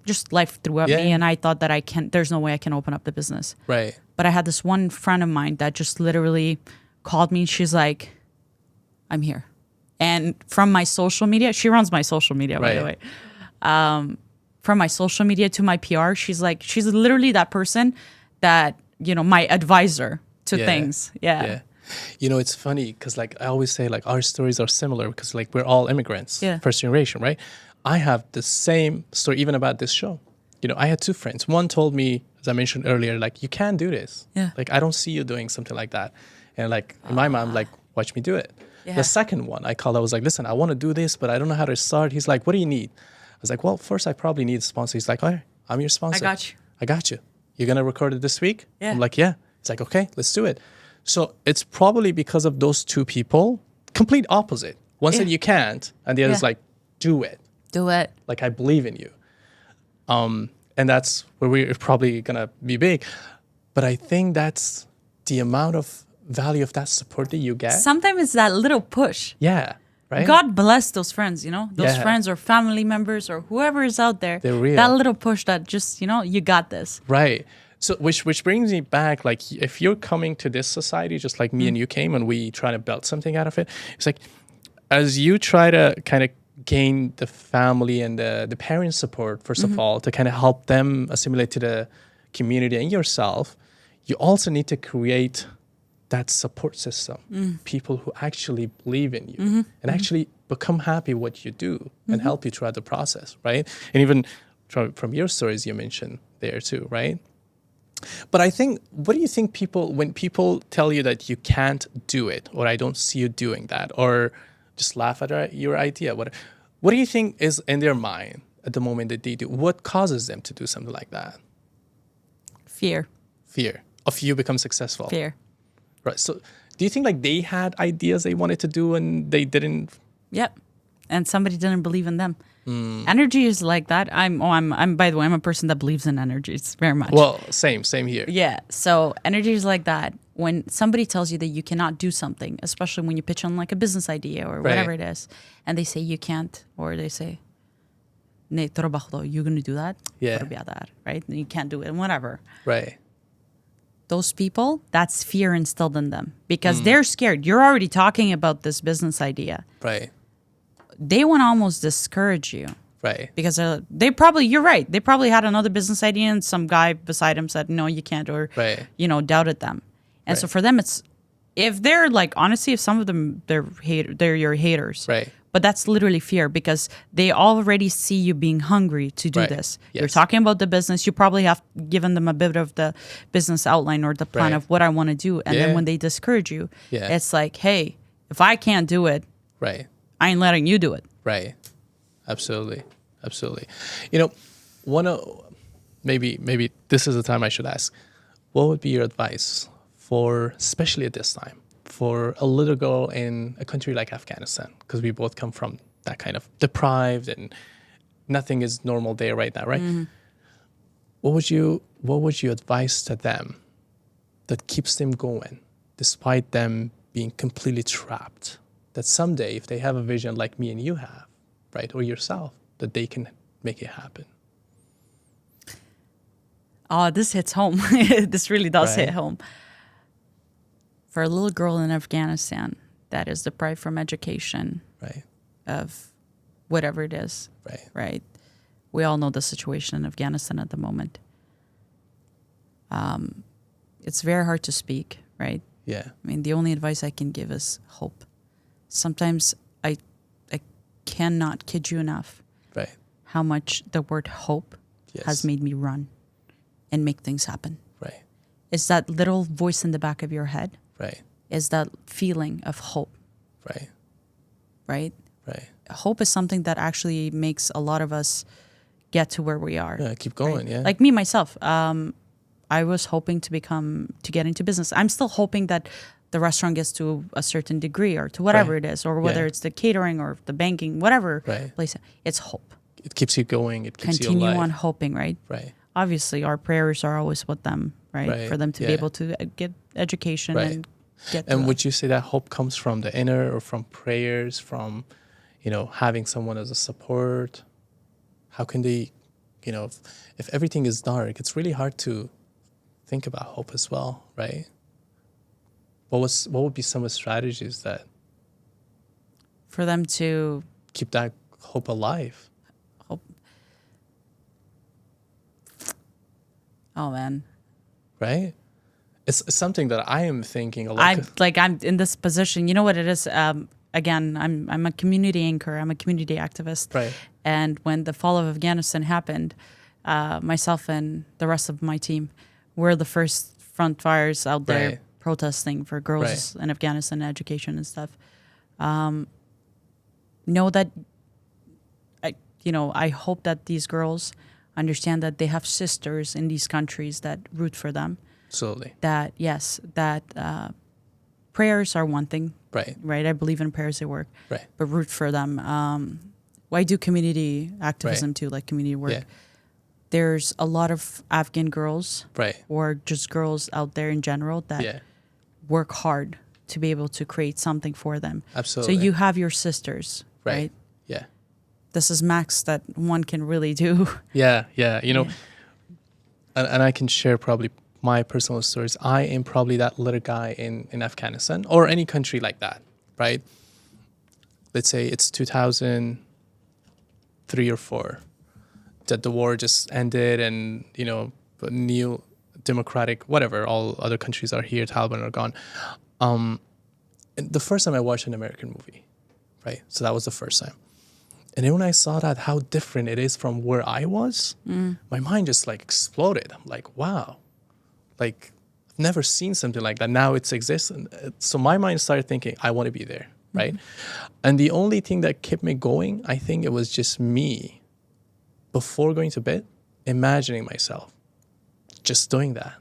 just life threw at me. And I thought that there's no way I can open up the business. Right. But I had this one friend of mine that just literally called me. She's like, I'm here. And from my social media, she runs my social media, by the way. From my social media to my PR, she's literally that person that, my advisor to things. Yeah. It's funny because like I always say, like our stories are similar because like we're all immigrants, first generation, right? I have the same story even about this show. I had 2 friends. One told me, as I mentioned earlier, like, you can't do this. Yeah. Like, I don't see you doing something like that. And like in my mind, like, watch me do it. Yeah. The second one I called, I was like, listen, I want to do this, but I don't know how to start. He's like, what do you need? I was like, well, first I probably need a sponsor. He's like, all right, I'm your sponsor. I got you. You're going to record it this week? Yeah. I'm like, yeah. It's like, okay, let's do it. So it's probably because of those 2 people, complete opposite. One said you can't, and the other's like, do it. Do it. Like, I believe in you. And that's where we're probably going to be big. But I think that's the amount of value of that support that you get. Sometimes it's that little push. Yeah. Right? God bless those friends, those friends or family members or whoever is out there. They're real. That little push that just, you got this. Right. So which brings me back, like, if you're coming to this society, just like me and you came, and we try to build something out of it, it's like, as you try to kind of gain the family and the parents' support, first of all, to kind of help them assimilate to the community and yourself, you also need to create that support system, people who actually believe in you and actually become happy what you do and help you throughout the process, right? And even from your stories you mentioned there too, right? But I think, what do you think when people tell you that you can't do it, or I don't see you doing that, or just laugh at your idea? What do you think is in their mind at the moment that they do? What causes them to do something like that? Fear. Fear of you become successful. Fear. Right. So do you think like they had ideas they wanted to do and they didn't? Yep. And somebody didn't believe in them. Energy is like that. I'm by the way, I'm a person that believes in energies very much. Well, same here. Yeah. So energy is like that. When somebody tells you that you cannot do something, especially when you pitch on like a business idea or whatever it is, and they say you can't, or they say, "Nee, trabajo, you're gonna do that?" Yeah. Right? And you can't do it, and whatever. Right. Those people, that's fear instilled in them because they're scared. You're already talking about this business idea. Right. They want to almost discourage you. Right. Because they probably, you're right. They probably had another business idea and some guy beside him said, no, you can't, or, doubted them. And so for them, it's, if they're like, honestly, if some of them, they're your haters. Right. But that's literally fear because they already see you being hungry to do this. Yes. You're talking about the business. You probably have given them a bit of the business outline or the plan of what I want to do. And then when they discourage you, it's like, hey, if I can't do it, I ain't letting you do it. Right. Absolutely. Maybe this is the time I should ask, what would be your advice for, especially at this time, for a little girl in a country like Afghanistan? Because we both come from that kind of deprived and nothing is normal there right now, right? Mm-hmm. What would you advise to them that keeps them going despite them being completely trapped? That someday, if they have a vision like me and you have, right, or yourself, that they can make it happen. Oh, this hits home. This really does hit home. For a little girl in Afghanistan that is deprived from education, of whatever it is, right? We all know the situation in Afghanistan at the moment. It's very hard to speak, right? Yeah. I mean, the only advice I can give is hope. Sometimes I cannot kid you enough how much the word hope has made me run and make things happen. Right. It's that little voice in the back of your head. Right. Is that feeling of hope. Right. Right? Right. Hope is something that actually makes a lot of us get to where we are. Yeah, keep going, Like me, myself, I was hoping to get into business. I'm still hoping that the restaurant gets to a certain degree or to whatever it is, or whether it's the catering or the banking, whatever place. It's hope. It keeps you going. It keeps Continue you alive. on hoping, right? Right. Obviously, our prayers are always with them, right? For them to be able to get education and get. And would you say that hope comes from the inner, or from prayers, from, having someone as a support? How can they, if everything is dark, it's really hard to think about hope as well, right? What would be some of the strategies that for them to keep that hope alive? Hope. Oh man. Right? It's something that I am thinking a lot. I'm in this position. You know what it is? Again, I'm a community anchor. I'm a community activist. Right. And when the fall of Afghanistan happened, myself and the rest of my team were the first front fires out there protesting for girls in Afghanistan education and stuff. Know that, I hope that these girls understand that they have sisters in these countries that root for them. Absolutely. That, yes, that prayers are one thing. Right. Right. I believe in prayers, they work. Right. But root for them. I do community activism too, like community work. Yeah. There's a lot of Afghan girls or just girls out there in general that work hard to be able to create something for them. Absolutely. So you have your sisters, right? Yeah. This is max that one can really do. Yeah. And I can share probably my personal stories. I am probably that little guy in Afghanistan or any country like that, right? Let's say it's 2003 or 4 that the war just ended and, new democratic, whatever, all other countries are here, Taliban are gone. And the first time I watched an American movie, right? So that was the first time. And then when I saw that, how different it is from where I was, my mind just exploded. I'm like, wow, like, I've never seen something like that. Now it exists. And so my mind started thinking, I want to be there, right? And the only thing that kept me going, I think it was just me, before going to bed, imagining myself just doing that.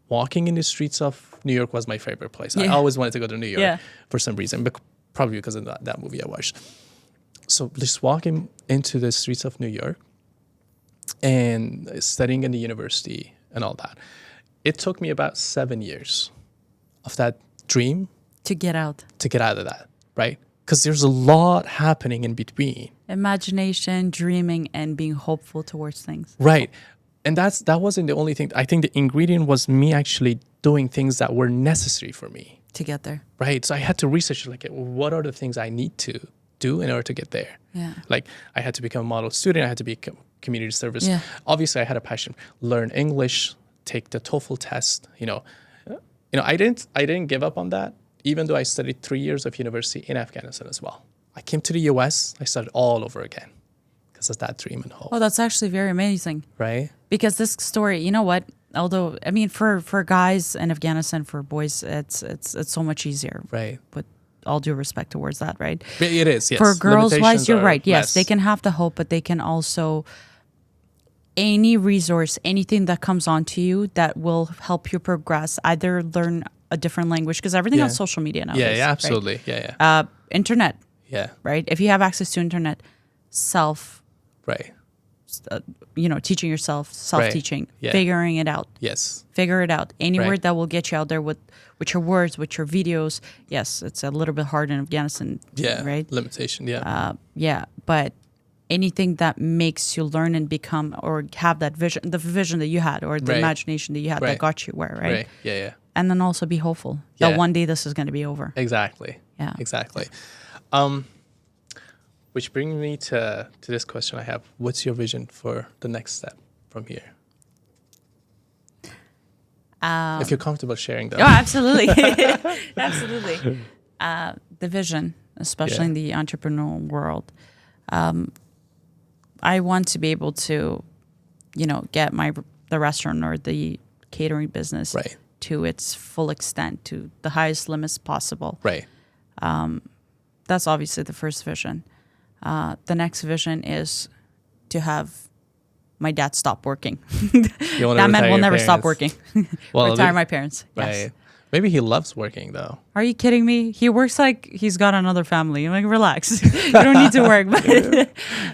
Walking in the streets of New York was my favorite place. I always wanted to go to New York for some reason, but probably because of that movie I watched. So just walking into the streets of New York and studying in the university and all that. It took me about 7 years of that dream To get out. of that, right? Because there's a lot happening in between. Imagination, dreaming, and being hopeful towards things. Right. And that wasn't the only thing. I think the ingredient was me actually doing things that were necessary for me. To get there. Right. So I had to research, like, what are the things I need to do in order to get there? Yeah. Like, I had to become a model student. I had to be community service. Yeah. Obviously, I had a passion. Learn English, take the TOEFL test. I didn't give up on that, even though I studied 3 years of university in Afghanistan as well. I came to the US. I started all over again because of that dream and hope. Oh, that's actually very amazing. Right. Because this story, you know what? Although, I mean, for guys in Afghanistan, for boys, it's so much easier. Right. With all due respect towards that, right? It is, yes. For girls wise, you're right. Yes, less. they can have the hope, but they can also, any resource, anything that comes onto you that will help you progress, either learn a different language, because everything on social media nowadays. Yeah, right? absolutely. Yeah. Internet, Yeah. right? If you have access to internet, Right. teaching yourself, self-teaching, Yeah. figuring it out. Yes. Figure it out. Any Right. word that will get you out there with your words, with your videos. Yes, it's a little bit hard in Afghanistan. Yeah. Right. Limitation. Yeah. Yeah, but anything that makes you learn and become, or have that vision, the vision that you had, or the Right. imagination that you had Right. that got you where, right? Right. Yeah. And then also be hopeful Yeah. that one day this is going to be over. Exactly. Yeah. Exactly. Which brings me to this question I have. What's your vision for the next step from here? If you're comfortable sharing that. Oh, absolutely. Absolutely. The vision, especially in the entrepreneurial world. I want to be able to, get the restaurant or the catering business Right. to its full extent, to the highest limits possible. Right. That's obviously the first vision. The next vision is to have my dad stop working. You wanna That man retire will your never stop parents? working. Well, Retire my parents. Right. Yes. Maybe he loves working though. Are you kidding me? He works like he's got another family. I'm like, relax. You don't need to work.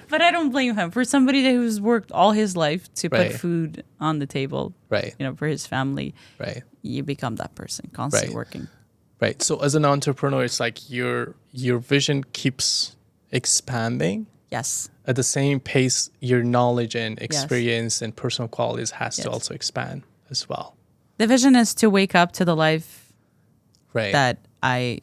But I don't blame him. For somebody who's worked all his life to Right. put food on the table, Right. for his family, Right. you become that person, constantly Right. working. Right. So as an entrepreneur, it's like your vision keeps expanding. Yes. At the same pace, your knowledge and experience and personal qualities has to Yes. also expand as well. The vision is to wake up to the life Right. that I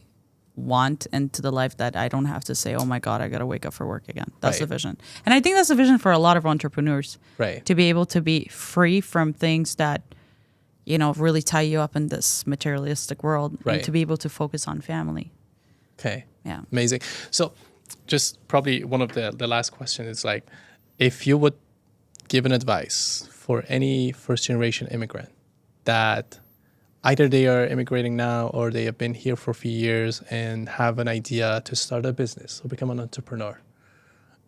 want, and to the life that I don't have to say, oh my God, I got to wake up for work again. That's the Right. vision. And I think that's the vision for a lot of entrepreneurs. Right. To be able to be free from things that, really tie you up in this materialistic world. Right. And to be able to focus on family. Okay. Yeah. Amazing. So just probably one of the last question is like, if you would give an advice for any first generation immigrant that either they are immigrating now or they have been here for a few years and have an idea to start a business or become an entrepreneur.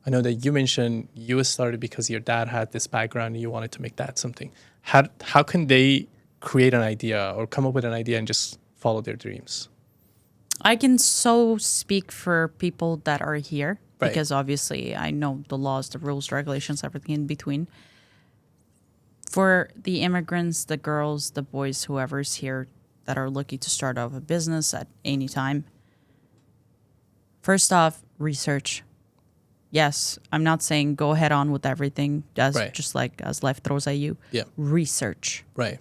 I know that you mentioned you started because your dad had this background and you wanted to make that something. How can they create an idea or come up with an idea and just follow their dreams? I can so speak for people that are here, Right. because obviously I know the laws, the rules, regulations, everything in between. For the immigrants, the girls, the boys, whoever's here that are looking to start off a business at any time, first off, research. Yes, I'm not saying go head on with everything, Right. just like as life throws at you. Yeah. Research. Right.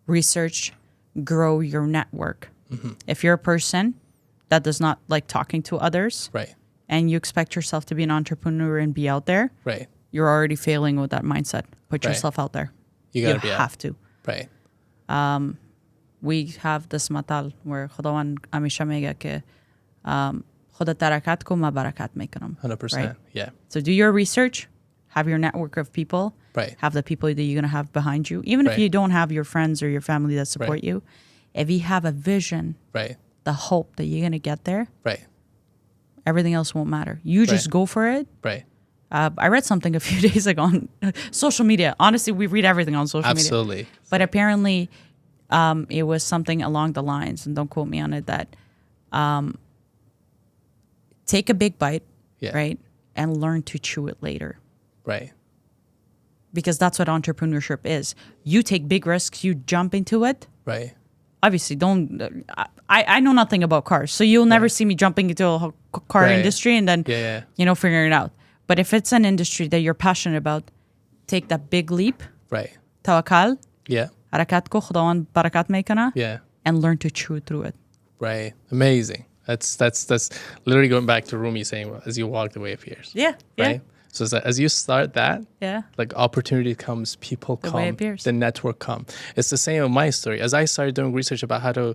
Research, grow your network. Mm-hmm. If you're a person that does not like talking to others, Right. and you expect yourself to be an entrepreneur and be out there, Right. you're already failing with that mindset. Put Right. yourself out there. You You gotta be out. have to. Right. We have this matal where خداوند همیشه میگه که خودت درکت کن من برکت میکنم. 100%. Right. Yeah. So do your research, have your network of people, Right. have the people that you're going to have behind you. Even if Right. you don't have your friends or your family that support Right. you, if you have a vision, Right. the hope that you're going to get there, Right. everything else won't matter. You just Right. go for it. Right. I read something a few days ago on social media. Honestly, we read everything on social media. Absolutely. But apparently, it was something along the lines, and don't quote me on it, that take a big bite, Yeah. right, and learn to chew it later. Right. Because that's what entrepreneurship is. You take big risks, you jump into it. Right. Obviously, don't. I know nothing about cars, so you'll never see me jumping into a car Right. industry and then, Yeah, yeah. figuring it out. But if it's an industry that you're passionate about, take that big leap, Right. tawakkal, Yeah. harakat ko, khudawan barakat mein kana, Yeah. and learn to chew through it. Right. Amazing. That's literally going back to Rumi saying, as you walk, the way appears. Yeah, Right. So as you start that, yeah. like opportunity comes, people The come, way appears. the network come. It's the same with my story. As I started doing research about how to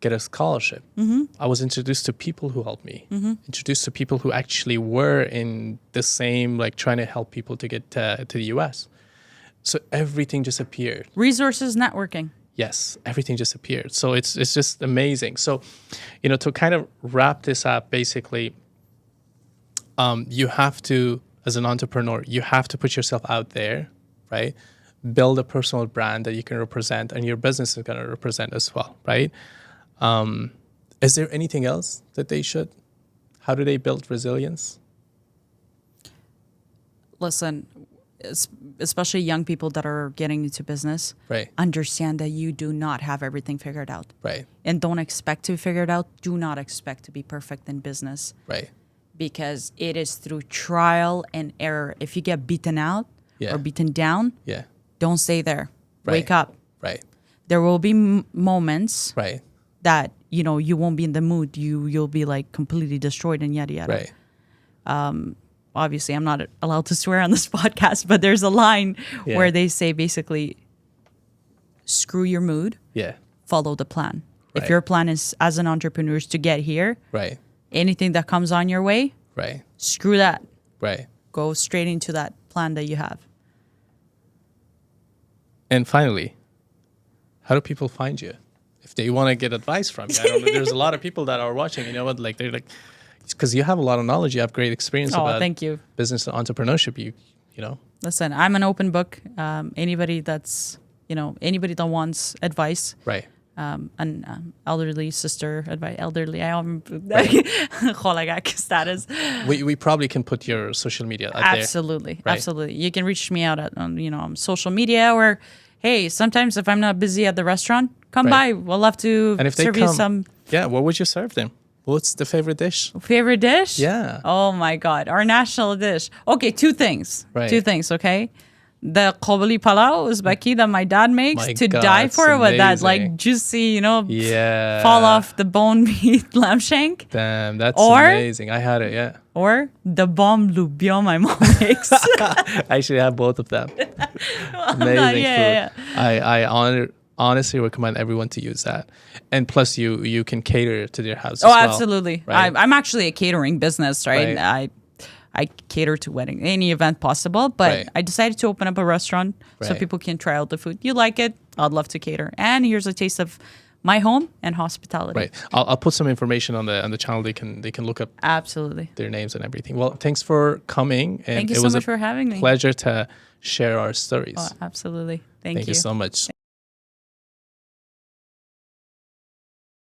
get a scholarship, I was introduced to people who helped me, introduced to people who actually were in the same, like trying to help people to get to the US. So everything just appeared. Resources networking. Yes, everything just appeared. So it's just amazing. So, to kind of wrap this up, basically, you have to, as an entrepreneur, you have to put yourself out there, right? Build a personal brand that you can represent, and your business is going to represent as well, right? Is there anything else that they should? How do they build resilience? Listen, especially young people that are getting into business, Right, understand that you do not have everything figured out. right, And don't expect to figure it out. Do not expect to be perfect in business, right, because it is through trial and error. If you get beaten out Yeah. or beaten down, yeah, don't stay there. Right. Wake up. right, There will be moments right, that you won't be in the mood. You'll be like completely destroyed and yada yada. right, Obviously, I'm not allowed to swear on this podcast, but there's a line Yeah. where they say basically, screw your mood, yeah, follow the plan. Right. If your plan is, as an entrepreneur, is to get here, right, anything that comes on your way, right, screw that. right. Go straight into that plan that you have. And finally, how do people find you? If they want to get advice from you, I don't know. There's a lot of people that are watching. You know what? Like they're like, because you have a lot of knowledge, you have great experience Oh, about thank you. business and entrepreneurship. You know, Listen, I'm an open book. Anybody that's, anybody that wants advice, right, an elderly sister advice, elderly, status. we probably can put your social media out Absolutely. Right. Absolutely. You can reach me out on social media, or, hey, sometimes if I'm not busy at the restaurant, come Right. by. We'll love to And if they serve you come, some yeah, what would you serve them? What's the favorite dish? favorite dish. Yeah. Oh my God. Our national dish. Okay. Two things. Right. Two things. Okay. The Kabul Palau Uzbeki that my dad makes My to God, die it's for, with that amazing. like juicy, Yeah. fall off the bone meat lamb shank. Damn, that's Or- amazing. I had it, yeah. Or the bomb lubia my mom makes. I actually have both of them. Amazing yeah, food. I honestly recommend everyone to use that. And plus, you can cater to their house as Oh, well. absolutely. right? I'm actually a catering business, right? Right. I cater to wedding, any event possible, but Right. I decided to open up a restaurant so Right. people can try out the food. You like it? I'd love to cater. And here's a taste of my home and hospitality. Right. I'll put some information on the channel. They can look up Absolutely. their names and everything. Well, thanks for coming. And Thank you it so was much a for having me. pleasure to share our stories. Oh, absolutely. Thank Thank you so much.